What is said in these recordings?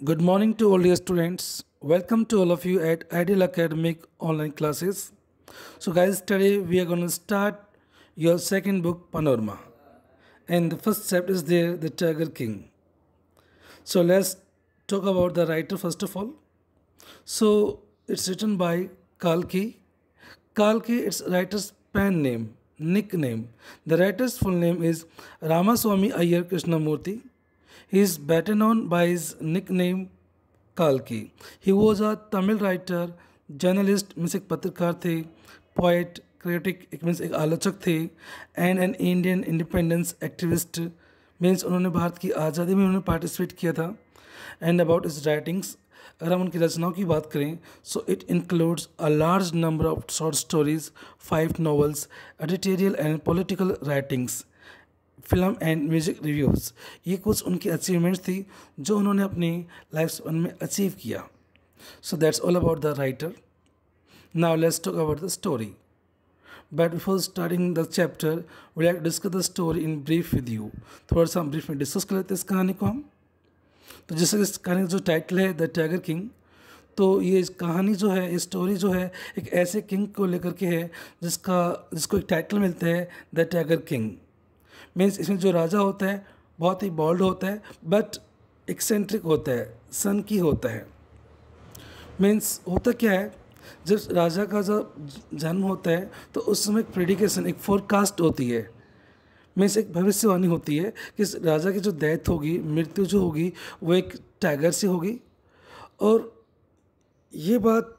Good morning to all dear students. Welcome to all of you at Ideal Academic online classes. So guys, today we are going to start your second book Panorama. And the first chapter is there, The Tiger King. So let's talk about the writer first of all. So it's written by Kalki. Kalki, its writer's pen name, nickname. The writer's full name is Ramaswamy Iyer Krishnamurthy. He is better known by his nickname Kalki. He was a Tamil writer, journalist means एक पत्रकार थे, poet critic एक means एक आलोचक थे, and an Indian independence activist means उन्होंने भारत की आज़ादी में उन्होंने पार्टिसिपेट किया था. एंड अबाउट इज राइटिंग्स, अगर हम उनकी रचनाओं की बात करें so it includes a large number of short stories, 5 novels, editorial and political writings, film and music reviews. ये कुछ उनकी अचीवमेंट्स थी जो उन्होंने अपनी लाइफ स्पैन में अचीव किया. So that's all about the writer. Now let's talk about the story. But before starting the chapter we like discuss the story in brief with you. थोड़ा सा हम ब्रीफ में डिस्कस कर लेते हैं इस कहानी को हम. तो जैसे इस कहानी का जो टाइटल है द टाइगर किंग, तो ये कहानी जो है, ये स्टोरी जो है एक ऐसे किंग को लेकर के है जिसको एक टाइटल मिलता है द टाइगर किंग. मीन्स इसमें जो राजा होता है बहुत ही बॉल्ड होता है, बट एक्सेंट्रिक होता है, सन की होता है. मीन्स होता क्या है, जब राजा का जब जन्म होता है तो उस समय एक प्रेडिकेशन, एक फोरकास्ट होती है. मीन्स एक भविष्यवाणी होती है कि इस राजा की जो डेथ होगी, मृत्यु जो होगी वो एक टाइगर से होगी. और ये बात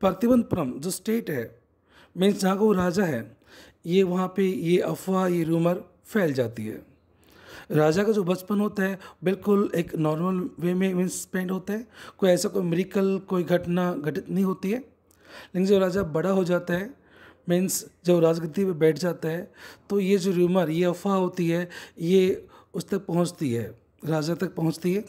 प्रतिबंधपुरम जो स्टेट है, मीन्स जहाँ का वो राजा है, ये वहाँ पे ये अफवाह, ये रूमर फैल जाती है. राजा का जो बचपन होता है बिल्कुल एक नॉर्मल वे में मीन्स स्पेंड होता है, कोई ऐसा कोई मिरेकल, कोई घटना घटित नहीं होती है. लेकिन जब राजा बड़ा हो जाता है, मीन्स जब राजगद्दी पे बैठ जाता है, तो ये जो रूमर, ये अफवाह होती है, ये उस तक पहुंचती है, राजा तक पहुंचती है.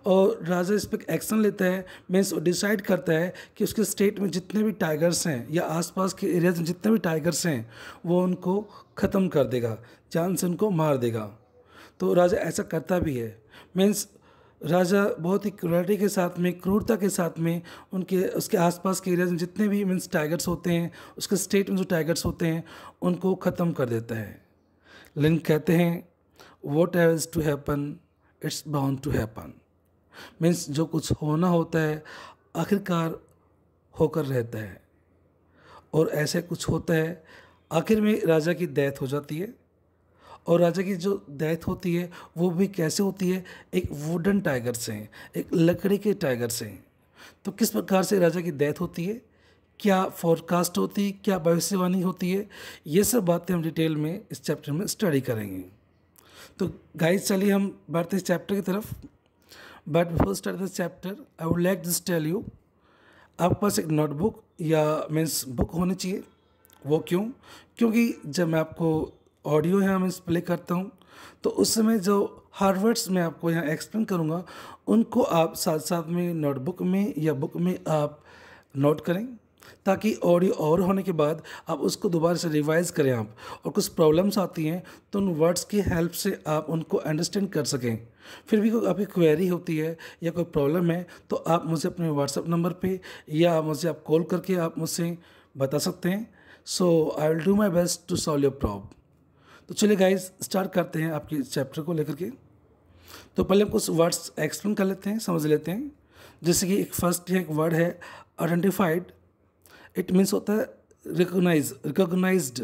और राजा इस पर एक्शन लेता है. मीन्स वो डिसाइड करता है कि उसके स्टेट में जितने भी टाइगर्स हैं या आसपास के एरियाज में जितने भी टाइगर्स हैं वो उनको ख़त्म कर देगा, जान से उनको मार देगा. तो राजा ऐसा करता भी है. मीन्स राजा बहुत ही क्रूरटी के साथ में, क्रूरता के साथ में उसके आसपास के एरियाज में जितने भी मीन्स टाइगर्स होते हैं, उसके स्टेट में जो टाइगर्स होते हैं उनको ख़त्म कर देता है. लेकिन कहते हैं what has to happen it's bound to happen. Means जो कुछ होना होता है आखिरकार होकर रहता है. और ऐसे कुछ होता है, आखिर में राजा की डेथ हो जाती है. और राजा की जो डेथ होती है वो भी कैसे होती है, एक वुडन टाइगर से, एक लकड़ी के टाइगर से. तो किस प्रकार से राजा की डेथ होती है, क्या फोरकास्ट होती है, क्या भविष्यवाणी होती है, ये सब बातें हम डिटेल में इस चैप्टर में स्टडी करेंगे. तो गाइस चलिए हम बढ़ते इस चैप्टर की तरफ. But before start this chapter I would like just tell you, आपके पास एक नोटबुक या मीन्स बुक होनी चाहिए. वो क्यों? क्योंकि जब मैं आपको ऑडियो यहाँ मैं प्ले करता हूँ तो उस समय जो हर वर्ड्स मैं आपको यहाँ एक्सप्लेन करूँगा उनको आप साथ साथ में नोटबुक में या बुक में आप नोट करें, ताकि ऑडियो और होने के बाद आप उसको दोबारा से रिवाइज करें आप. और कुछ प्रॉब्लम्स आती हैं तो उन वर्ड्स की हेल्प से आप उनको अंडरस्टैंड कर सकें. फिर भी कोई आपकी क्वेरी होती है या कोई प्रॉब्लम है तो आप मुझे अपने व्हाट्सएप नंबर पे या मुझे आप कॉल करके आप मुझसे बता सकते हैं. So I will do my best to solve your problem. तो चलिए गाइज स्टार्ट करते हैं आपके चैप्टर को लेकर के. तो पहले हम कुछ वर्ड्स एक्सप्लेन कर लेते हैं, समझ लेते हैं. जैसे कि एक फर्स्ट है, एक वर्ड है आइडेंटिफाइड. इट मीन्स होता है रिकॉग्नाइज्ड. RECOGNISED,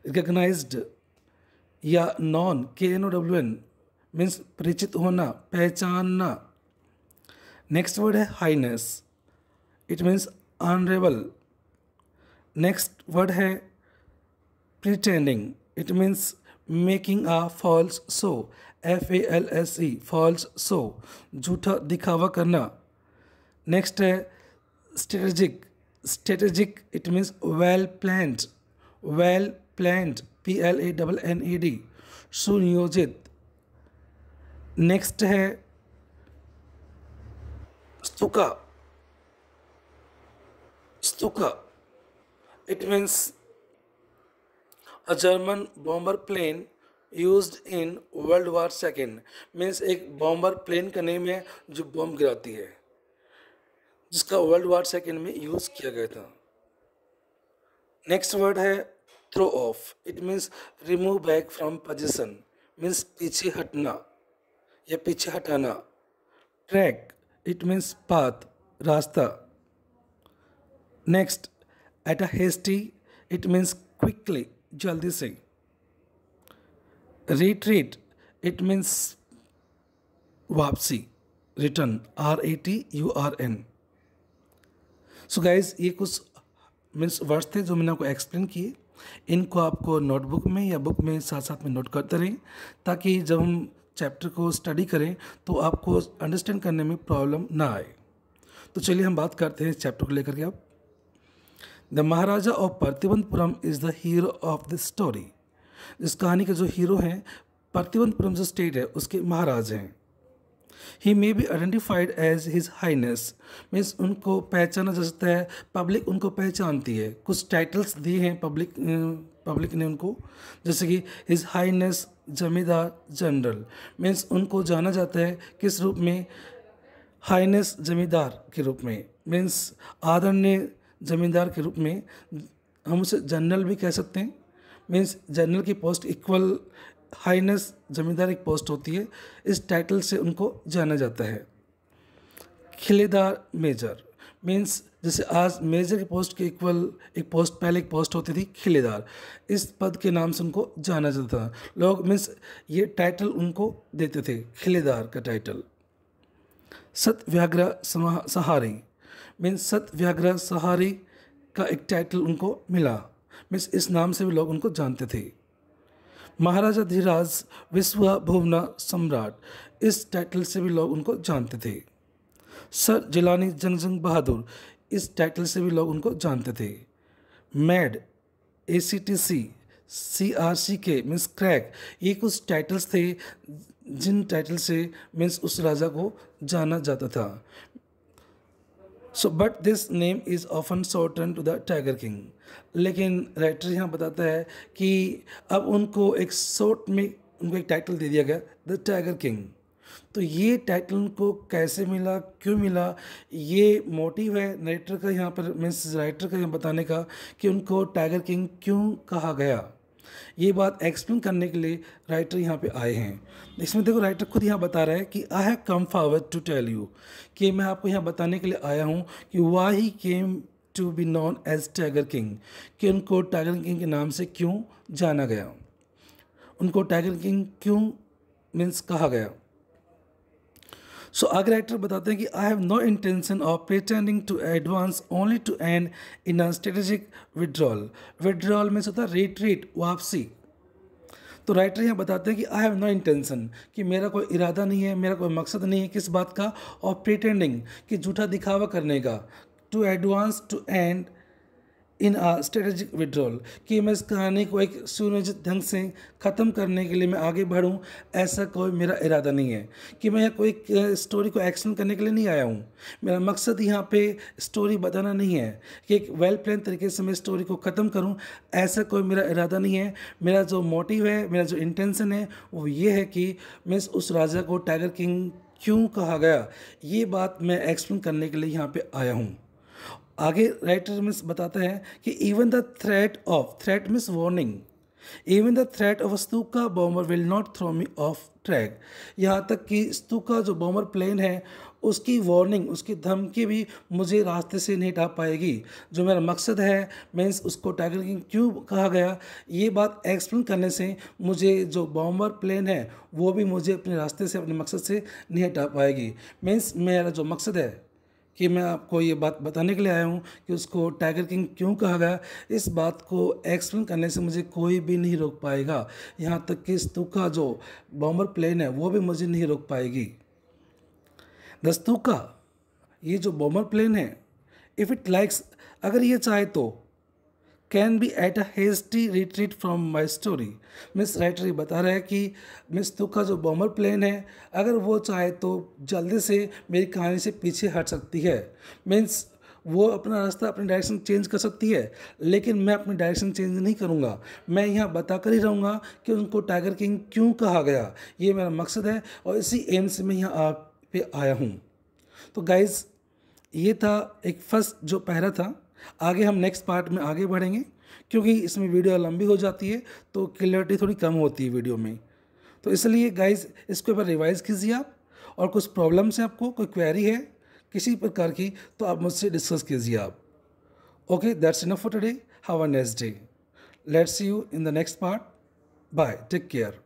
recognised. या नॉन, KNOWN मीन्स परिचित होना, पहचानना. नेक्स्ट वर्ड है highness. It means honourable. Next word है pretending. It means making a false show, FALSE, false show, झूठा दिखावा करना. नेक्स्ट है strategic. It means well planned. PLANNED, सुनियोजित. नेक्स्ट है Stuka. It means a German bomber plane used in world war second means एक bomber plane का name है जो बॉम्ब गिराती है, जिसका वर्ल्ड वार सेकेंड में यूज किया गया था। नेक्स्ट वर्ड है throw off, it means remove back from position means पीछे हटना या पीछे हटाना। ट्रैक, इट मीन्स पाथ, रास्ता। Next at a hasty, it means quickly, जल्दी से। रिट्रीट, इट मीन्स वापसी, रिटर्न, RATURN। सो गाइज ये कुछ मीन्स वर्ड्स थे जो मैंने आपको एक्सप्लेन किए। इनको आपको नोटबुक में या बुक में साथ साथ में नोट करते रहें, ताकि जब हम चैप्टर को स्टडी करें तो आपको अंडरस्टैंड करने में प्रॉब्लम ना आए। तो चलिए हम बात करते हैं चैप्टर को लेकर के। अब the Maharaja of Pratibandapuram is the hero of this story. इस कहानी के जो हीरो हैं, प्रतिबंधपुरम जो स्टेट है उसके महाराज हैं। He may be identified as his highness means उनको पहचाना जा सकता है, पब्लिक उनको पहचानती है। कुछ टाइटल्स दिए हैं पब्लिक ने उनको, जैसे कि हिज हाइनेस जमींदार जनरल मीन्स उनको जाना जाता है किस रूप में, हाइनेस जमींदार के रूप में मीन्स आदरणीय जमींदार के रूप में। हम उसे जनरल भी कह सकते हैं मीन्स जनरल की पोस्ट इक्वल हाइनेस जमींदार एक पोस्ट होती है, इस टाइटल से उनको जाना जाता है। खिलेदार मेजर मीन्स जैसे आज मेजर की पोस्ट के इक्वल एक पोस्ट पहले एक पोस्ट होती थी खिलेदार, इस पद के नाम से उनको जाना जाता था। लोग मीन्स ये टाइटल उनको देते थे, खिलेदार का टाइटल। सत्याग्रह सहारी मीन्स सत्याग्रह सहारी का एक टाइटल उनको मिला मीन्स इस नाम से भी लोग उनको जानते थे। महाराजा धीराज विश्व भुवना सम्राट, इस टाइटल से भी लोग उनको जानते थे। सर जिलानी जंग बहादुर, इस टाइटल से भी लोग उनको जानते थे। Mad, ACTC, CRCK means crack, ये कुछ टाइटल्स थे जिन टाइटल से मीन्स उस राजा को जाना जाता था। So but this name is often shorten to the tiger king, लेकिन राइटर यहाँ बताता है कि अब उनको एक शॉर्ट में उनको एक टाइटल दे दिया गया, द टाइगर किंग। तो ये टाइटल उनको कैसे मिला, क्यों मिला, ये मोटिव है नरेटर का यहाँ पर मीन्स राइटर का यहाँ बताने का कि उनको टाइगर किंग क्यों कहा गया। ये बात एक्सप्लेन करने के लिए राइटर यहाँ पे आए हैं। इसमें देखो राइटर खुद यहाँ बता रहा है कि I have come forward to tell you, कि मैं आपको यहाँ बताने के लिए आया हूँ कि why he came to be known as tiger king, कि उनको टाइगर किंग के नाम से क्यों जाना गया, उनको टाइगर किंग क्यों मीन्स कहा गया। सो आगे राइटर बताते हैं कि I have no intention of pretending to advance only to end in a strategic withdrawal. Withdrawal में होता है रिट्रीट, वापसी। तो राइटर यहाँ बताते हैं कि आई हैव नो इंटेंशन, कि मेरा कोई इरादा नहीं है, मेरा कोई मकसद नहीं है किस बात का, और प्रिटेंडिंग कि झूठा दिखावा करने का, to advance to end in a strategic withdrawal, कि मैं इस कहानी को एक सुनियोजित ढंग से ख़त्म करने के लिए मैं आगे बढ़ूं, ऐसा कोई मेरा इरादा नहीं है। कि मैं यहाँ कोई स्टोरी को एक्शन करने के लिए नहीं आया हूँ, मेरा मकसद यहाँ पे स्टोरी बताना नहीं है कि एक वेल प्लान तरीके से मैं स्टोरी को ख़त्म करूँ, ऐसा कोई मेरा इरादा नहीं है। मेरा जो मोटिव है, मेरा जो इंटेंशन है वो ये है कि मैं उस राजा को टाइगर किंग क्यों कहा गया, ये बात मैं एक्सप्लेन करने के लिए यहाँ पर आया हूँ। आगे राइटर मीन्स बताता है कि even the threat means warning, even the threat of Stuka bomber will not throw me off track, यहाँ तक कि स्तूका जो बॉम्बर प्लेन है उसकी वार्निंग, उसकी धमकी भी मुझे रास्ते से नहीं हटा पाएगी। जो मेरा मकसद है मीन्स उसको टाइगर किंग क्यों कहा गया, ये बात एक्सप्लेन करने से मुझे जो बॉम्बर प्लेन है वो भी मुझे अपने रास्ते से, अपने मकसद से नहीं हटा पाएगी। मीन्स मेरा जो मकसद है कि मैं आपको ये बात बताने के लिए आया हूँ कि उसको टाइगर किंग क्यों कहा गया, इस बात को एक्सप्लेन करने से मुझे कोई भी नहीं रोक पाएगा। यहाँ तक कि स्तूका जो बॉम्बर प्लेन है वो भी मुझे नहीं रोक पाएगी। द स्तूका, ये जो बॉम्बर प्लेन है, इफ़ इट लाइक्स, अगर ये चाहे तो, can be at a hasty retreat from my story. Miss writer ये बता रहा है कि मिस तुका जो बॉम्बर प्लेन है, अगर वो चाहे तो जल्दी से मेरी कहानी से पीछे हट सकती है। मीन्स वो अपना रास्ता, अपनी डायरेक्शन चेंज कर सकती है, लेकिन मैं अपनी डायरेक्शन चेंज नहीं करूँगा। मैं यहाँ बताकर ही रहूँगा कि उनको टाइगर किंग क्यों कहा गया। ये मेरा मकसद है और इसी एम से मैं यहाँ आप पे आया हूँ। तो गाइज़, ये था एक फर्स्ट जो पैरा था। आगे हम नेक्स्ट पार्ट में आगे बढ़ेंगे, क्योंकि इसमें वीडियो लंबी हो जाती है तो क्लियरिटी थोड़ी कम होती है वीडियो में। तो इसलिए गाइज़, इसके ऊपर रिवाइज़ कीजिए आप, और कुछ प्रॉब्लम्स है, आपको कोई क्वेरी है किसी प्रकार की, तो आप मुझसे डिस्कस कीजिए आप। Okay, that's enough for today. Have a nice day. Let's see you in the next part. Bye, take care.